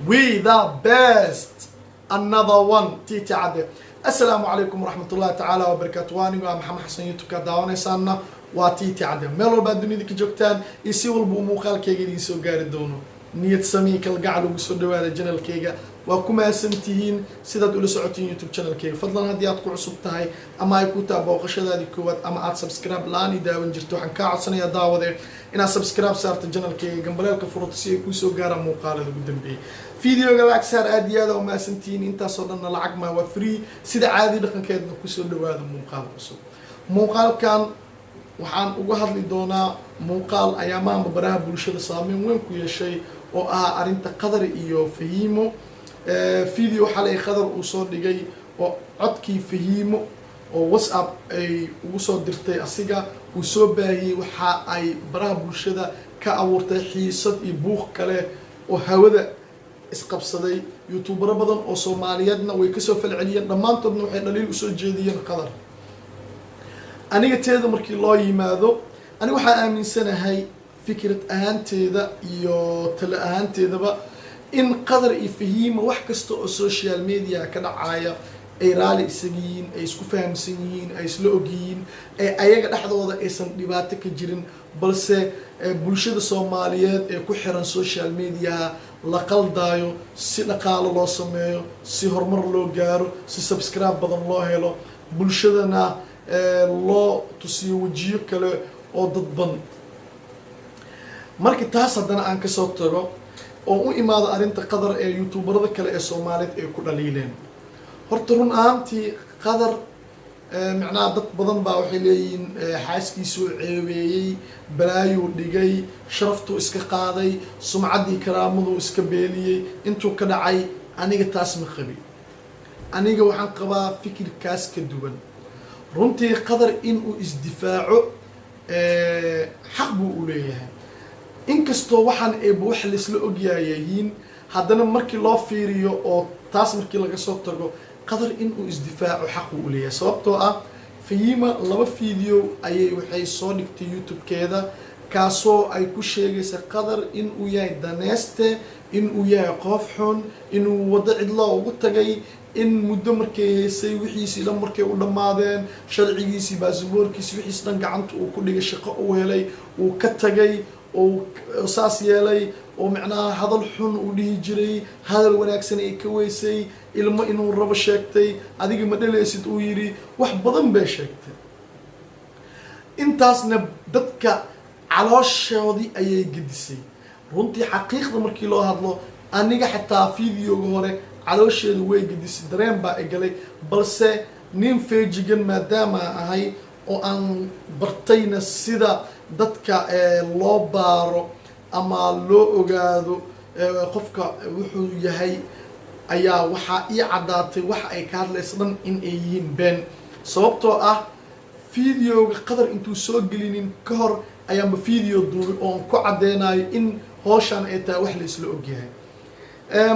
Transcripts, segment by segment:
We the best. Another one. Titi Ade. Assalamu alaikum warahmatullahi ta'ala wa barakatuh. Waanigu Maxamed Xasan YouTube ka daawanaysaana waa Titi Ade. Meel walba dunida ka joogtaan isi walba muuqaalkayga idin soo gaari doono. Niyad samee kal gacal ugu soo dhawaada channelkayga. Waa ku mahadsantihiin sidaad ula socotiin YouTube channelkayga. Fadlan haddii aad ku cusub tahay ama ay ku tahay booqashadaadii koowaad ama aad subscribe laani daawan jirto waxaan ka codsanayaa daawade inaad subscribe saarto channelkayga gambaleelka furto si ay ku soo gaaraan muuqaalada ugu dambeeyay. فيديو قال أكثر أدياده وما سنتين أنت صرنا العقد ما وفري سيد عادي لكن كده نقصه هذا مقال قصو مقال كان وحن وجهد لي دونا مقال أيام ببراه برشة صامين وين كل شيء أرنت قدر إياه فهيمه فيديو حلقة قدر وصل لجي وعدكي فهيمه وواتساب أي وصل درتي أسيجا وصوبه وح أي براه برشة كأورته حيصد يبوخ كله وهذا isqabsaday youtuber badan oo Soomaaliyeedna way ka soo falceliyeen dhamaantoodna waxay dhaliil u soo jeediyeen qadar aniga teeda markii loo yimaado aniga waxa aaminsanahay fikrad ahaanteeda iyo tala ahaanteedaba in qadar iyo fahiimo wax kasta oo social media ka dhacaya ay raali isagiin ay isku fahamsan yihiin ay isla ogyihiin ay ayaga dhaxdooda aysan dhibaato ka jirin balse bulshada Soomaaliyeed ee ku xiran social media la qaldaayo si dhaqaale loo sameeyo si horumar loo gaaro si subscribe badan loo helo bulshadana loo tusiyo wajiyo kale oo dadban markii taas haddana aan ka soo tago oo u imaado arinta qadar ee youtuberada kale ee Soomaaliyeed ay ku dhaliileen horta run ahaantii qadar macnaa dad badan baa waxay leeyihiin xaaskiisu ceebeeyay balaayu dhigay sharaftu iska qaaday sumcadii karaamadu iska beeliyay intuu ka dhacay aniga taas ma qabi aniga waxaan qabaa fikirkaas ka duwan runtii qadar in uu isdifaaco xaq buu u leeyahay inkastoo waxaan wax la isla ogyaayeen haddana markii loo fiiriyo oo taas markii laga soo tago qadar in uu isdifaaco xaq u leeyahay sababtoo ah Fahima laba video ayay waxay soo dhigtay YouTube-keeda kaasoo ay ku sheegaysa qadar in uu yahay daneeste in uu yahay qof xun in uu wada cidlo ugu tagay in muddo markay heysay wixiisii dhan markay u dhamaadeen sharcigiisii baasaboorkiisii wixiisii dhan gacanta uu ku dhigay shaqo uu helay uu ka tagay oo saas yeelay oo macnaha hadal xun uu dhihi jiray hadal wanaagsan ay ka weysay ilmo inuu rabo sheegtay adiga ma dhalaysid uu yiri wax badan bay sheegtay intaasna dadka calooshoodii ayay gidisay runtii xaqiiqda markii loo hadlo aniga xitaa fiidiyooga hore caloosheedu way gidisay dareen baa galay balse nin feejigan maadaama ahay oo aan bartayna sida dadka loo baaro ama loo ogaado qofka wuxuu yahay ayaa waxa ii cadaatay waxa ay ka hadlaysay in ay yihiin been sababtoo ah fiidiyooga qadar intuu soo gelinin ka hor ayaanba fiidiyo duubay oo ku cadeynayo in hawshan ay tahay wax la isla ogyahay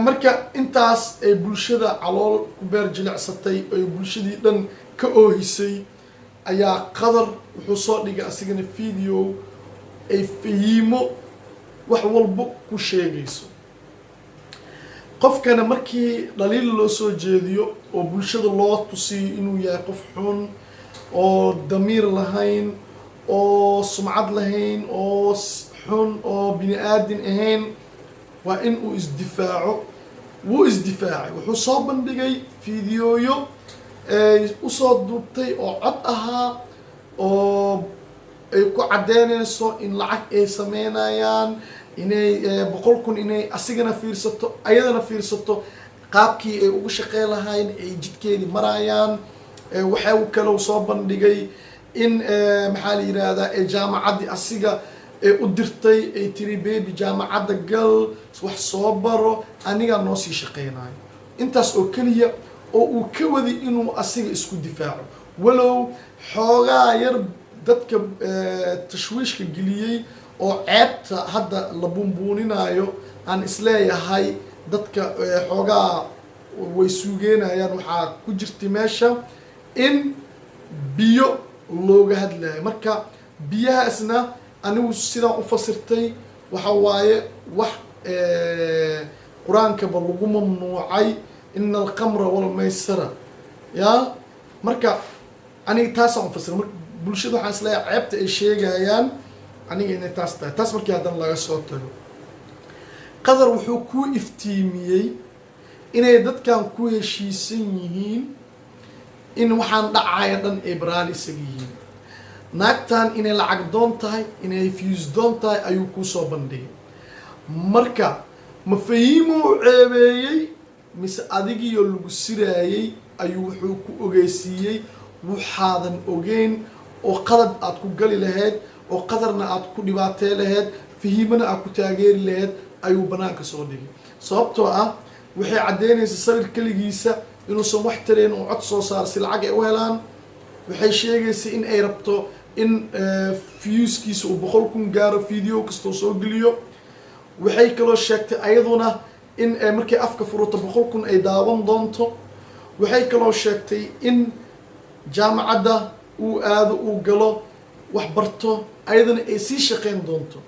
marka intaas ay bulshada calool ku beer jilicsatay oo bulshadii dhan ka oohisay ayaa qadar wuxuu soo dhigay asigana video ay Fahimo wax walba ku sheegayso qofkana markii dhaliil loo soo jeediyo oo bulshada loo tusiyo inuu yahay qof xun oo damiir lahayn oo sumcad lahayn oo xun oo bini aadin ahayn waa in uu isdifaaco wuu isdifaacay wuxuu soo bandhigay fiidiyooyo u soo duubtay oo cod ahaa oo ay ku cadeynayso in lacag ay sameynayaan inay 100,000 inay asigana fiirsato ayadana fiirsato qaabkii ay ugu shaqeyn lahayn ay jidkeedii marayaan waxa uu kale soo bandhigay in maxaa la yiraahdaa jaamacadii asiga u dirtay ay tiri baby jaamacada gal wax soo baro aniga noo sii shaqeynayo intaas oo kaliya oo uu ka wadi inuu asiga isku difaaco walow xoogaa yar dadka tashwiishka geliyay oo ceebta hadda la bumbuuninayo aan isleeyahay dadka xoogaa way suugeenayaan waxaa ku jirtay meesha in biyo looga hadlayo marka biyahaasna anigu sidaan u fasirtay waxa waaye wax qur-aanka ba lagu mamnuucay ina alqamra walmaysara ya marka aniga taasaan ufasira marka bulshada waxaan isleeyahay ceebta ay sheegayaan aniga inay taas tahay taas markii haddana laga soo tago qadar wuxuu ku iftiimiyey inay dadkan ku heshiisan yihiin in waxaan dhacaya dhan ay baraali isaga yihiin naagtan inay lacag doon tahay inay fuse doon tahay ayuu kusoo bandhigay marka ma fahiimuu ceebeeyey mise adigiyo lagu siraayey ayuu wuxuu ku ogeysiiyey waxaadan ogeyn oo qalad aad ku gali lahayd oo qadarna aad ku dhibaatee lahayd fahiimana aad ku taageeri lahayd ayuu banaanka soo dhigay sababtoo ah waxay caddeynaysa sawir keligiisa inuusan wax tarayn oo cod soo saar si lacag ay u helaan waxay sheegaysa in ay rabto in fuskiisa uu 100,000 gaaro video kastoo soo geliyo waxay kaloo sheegtay ayaduna in markay afka furato 100,000 ay daawan doonto waxay kaloo sheegtay in jaamacadda uu aado uu galo wax barto ayadana ay sii shaqeyn doonto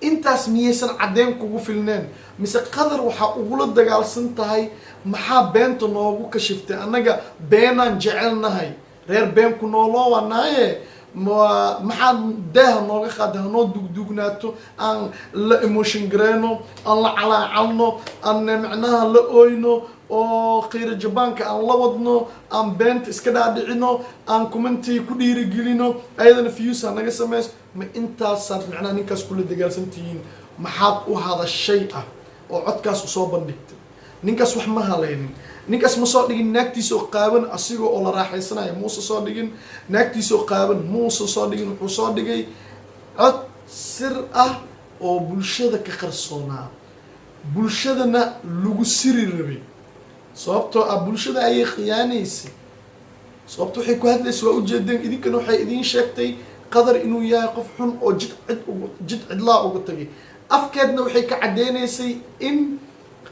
intaas miyaysan caddeyn kugu filneen mise qadar waxaa ugula dagaalsan tahay maxaa beenta noogu kashiftay annaga beenaan jecelnahay reer beenku nooloo wanaaye maxaa daaha nooga qaada hanoo dugdugnaato aan la emotion gareyno aan la calaacalno aan macnaha la oyno oo qiiro jabaanka aan la wadno aan beenta iska dhaadhicino aan commenty ku dhiirigelino ayadana views aan naga sameys ma intaasaad macnaha ninkaas kula dagaalsantihiin maxaad u hadashay ah oo codkaas usoo bandhigtay ninkaas wax ma halaynin ninkaas ma soo dhigin naagtiisa oo qaaban asigoo oo la raaxaysanayo muuse soo dhigin naagtiisa oo qaaban muuse soo dhigin wuxuu soo dhigay cod sir ah oo bulshada ka qarsoonaa bulshadana lagu siri rabay sababtoo ah bulshada ayay khiyaanaysay sababto waxay ku hadlaysa waa ujeedeen idinkana waxay idiin sheegtay qadar inuu yahay qof xun oo jid cidlaa uga tagay afkeedna waxay ka caddeynaysay in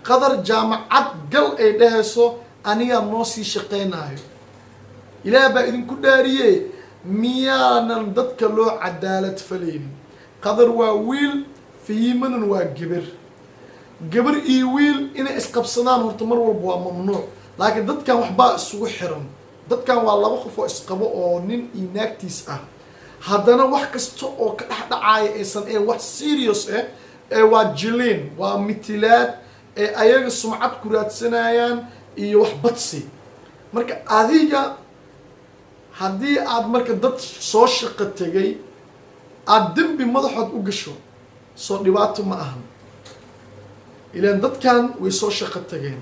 qadar jaamacad gal ay dhahayso anigaa noo sii shaqeynayo ilaah baa idinku dhaariye miyaanan dadka loo cadaalad falaynin qadar waa wiil fahiimadan waa gabar iyo wiil inay isqabsadaan horta mar walba waa mamnuuc laakiin dadkan waxbaa isugu xiran dadkan waa laba qof oo isqabo oo nin iyo naagtiis ah haddana wax kasta oo ka dhex dhacaya aysan wax serious waa jiliin waa mitilaad ayaga sumcad ku raadsanayaan iyo wax badsi marka adiga haddii aad marka dad soo shaqo tegay aad dembi madaxood u gasho soo dhibaato ma ahan ilaan dadkan way soo shaqo tageen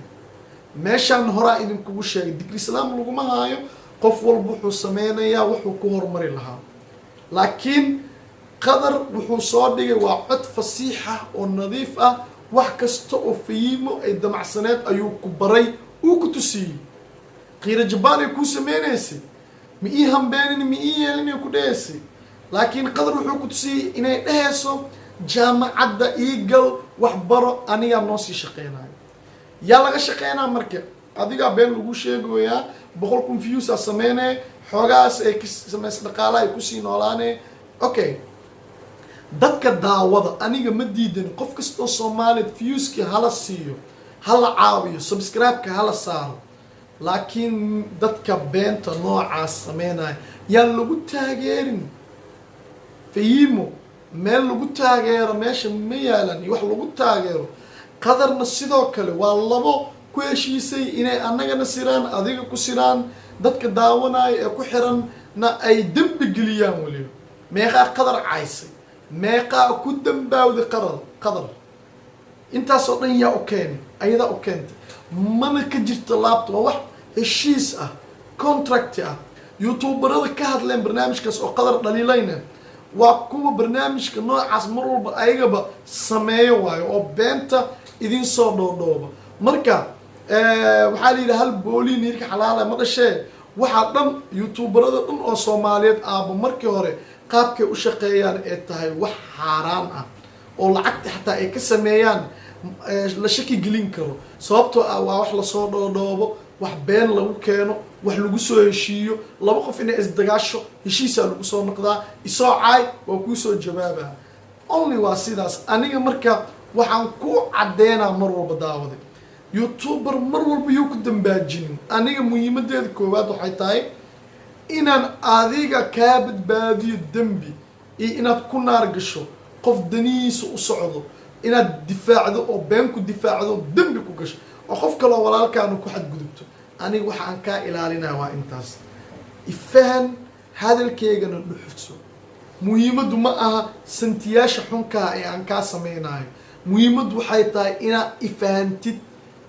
meeshaan horaa idinkugu sheegay digri islaam laguma haayo qof walba wuxuu sameynayaa wuxuu ku horumari lahaa laakiin qadar wuxuu soo dhigay waa cod fasiixa oo nadiif ah wax kasta oo fahiimo ay damacsaneed ayuu ku baray uu ku tusiyey qiiro jabaan ay kuu sameynaysay ma ii hambeenin ma ii yeelin ay ku dhahaysay laakiin qadar wuxuu ku tusiyey inay dhahayso jaamacadda ii gal wax baro anigaa noo sii shaqeynayo yaa laga shaqeynaa marka adigaa been lagu sheegayaa 100,000 views aa sameynee xoogaas ay ka samaysa dhaqaala ay kusii noolaanee okay dadka daawada aniga ma diidan qof kastoo Soomaaliyeed viewski hala siiyo hala caawiyo subscribe-ka hala saaro laakiin dadka beenta noocaas sameynaya yaan lagu taageerin fahiimo meel lagu taageero meesha ma yaalan iyo wax lagu taageero qadarna sidoo kale waa labo ku heshiisay inay annagana siraan adiga ku siraan dadka daawanaya ee ku xiranna ay dembi geliyaan waliba meeqaa qadar caysay meeqaa ku dambaawday qadar intaasoo dhan yaa u keenay ayadaa u keentay mana ka jirto laabta waa wax heshiis ah contract ah youtuberada ka hadleen barnaamijkaas oo qadar dhaliilayna waa kuwa barnaamijka noocaas mar walba ayagaba sameeyo waayo oo beenta idin soo dhoodhooba marka waxaa la yidhi hal booliin hirka xalaala ma dhashee waxaa dhan youtuberada dhan oo Soomaaliyeed aaba markii hore qaabkay u shaqeeyaan ee tahay wax xaaraan ah oo lacagta xataa ay ka sameeyaan la shaki gelin karo sababtoo ah waa wax la soo dhoodhoobo wax been lagu keeno wax lagu soo heshiiyo laba qof inay isdagaasho heshiisa lagu soo noqdaa isoo caay waa ku soo jawaabaa only waa sidaas aniga marka waxaan ku cadeynaa mar walba daawaday youtuber mar walba yuu ku dambaajinin. aniga muhiimadeeda koowaad waxay tahay inaan adiga kaa badbaadiyo dembi iyo inaad ku naar gasho qof danihiisa u socdo inaad difaacdo oo been ku difaacdo dembi ku gasho oo qof kaloo walaalkaanu ku xadgudubto aniga waxaan kaa ilaalinaa waa intaas. ifahan hadalkeygana dhuxuso. muhiimaddu ma aha santiyaasha xunkaa ee aan kaa samaynayo. muhiimaddu waxay tahay inaad ifahantid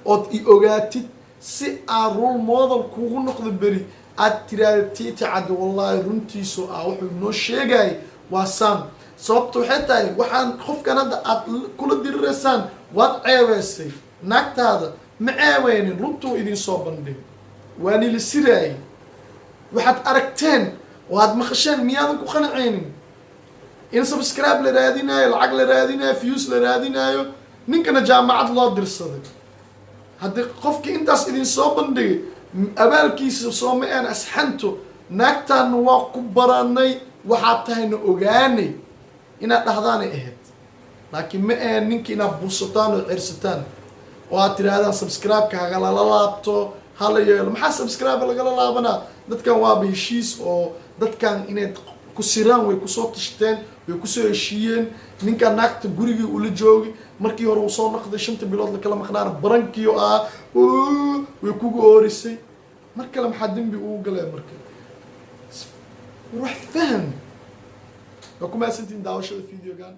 ood i ogaatid si aad role model kugu noqdo beri aad tiraahdo Titi Cadde wallaahi runtiisu wuxuu noo sheegay waa saan. sababtu waxay tahay waxaan qofkan hadda aad kula diriraysaan waad ceebeysay naagtaada ma ceebeynin runtuu idin soo bandhig waa nila siraayay waxaad aragteen waad maqasheen miyaadan ku qanaceynin in subscribe la raadinayo lacag la raadinayo views la raadinayo ninkana jaamacad loo dirsaday. haddii qofkii intaas idin soo bandhigay abaalkiisa soo ma aan asxanto naagtaana waa ku baranay waxaad tahayna ogaanay inaad dhahdaanay ahayd laakiin ma aan ninka inaad buusataan oo cirsataan oo aad tirahdaan subscribe-ka hagala laabto hala yeelo. maxaa subscribe lagala laabanaa? dadkan waaba heshiis oo dadkan inay ku siraan way kusoo tashteen way kusoo heshiiyeen. ninka naagta gurigii ula joogi markii hore uu soo noqday 5 bilood la kala maqnaana barankiyo way kugu oorisay mar kale maxaa dembi ugu galay marka wax faham. وكما سنتين داوشة الفيديو كان